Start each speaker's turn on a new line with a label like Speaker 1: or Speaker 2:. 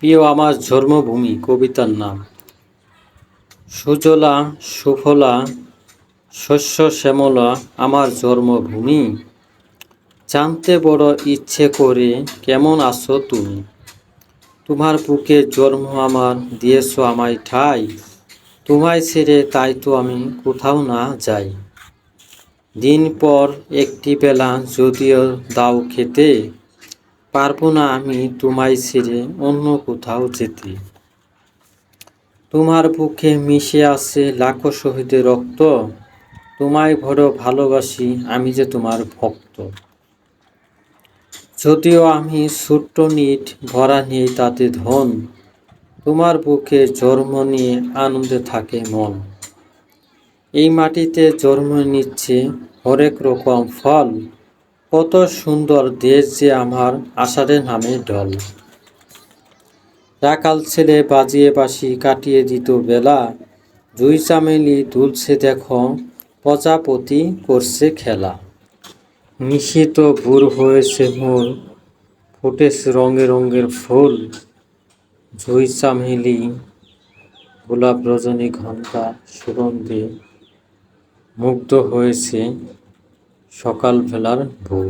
Speaker 1: প্রিয় আমার জন্মভূমি কবিতার নাম। সুজলা সুফলা শস্য শ্যামলা আমার জন্মভূমি, জানতে বড় ইচ্ছে করে কেমন আছো তুমি। তোমার বুকে জন্ম আমার, দিয়েছ আমায় ঠাই, তোমায় ছেড়ে তাই তো আমি কোথাও না যাই। দিন পর একটি বেলা যদিও দাও খেতে, পারবো না আমি তোমায় ছেড়ে অন্য কোথাও যেতে। তোমার বুকে মিশে আছে লাখো শহীদের রক্ত, তোমায় বড় ভালোবাসি আমি যে তোমার ভক্ত। যদিও আমি ছোট্ট নিট ভরা নেই তাতে ধন, তোমার বুকে জন্ম নিয়ে আনন্দে থাকে মন। এই মাটিতে জন্ম নিচ্ছে হরেক রকম ফল, কত সুন্দর দেশ যে আমার আষাঢ়ে নামে ঢল। রাখাল ছেলে বাজিয়ে বাঁশি কাটিয়ে দিত বেলা, জুই চামেলি দুলছে দেখো প্রজাপতি করছে খেলা। নিশীত ভোর হয়েছে মোর, ফুটেছে রঙে রঙের ফুল, জুই চামেলি গোলাপ রজনীগন্ধা সুগন্ধে মুগ্ধ হয়েছে সকালবেলার ভোর।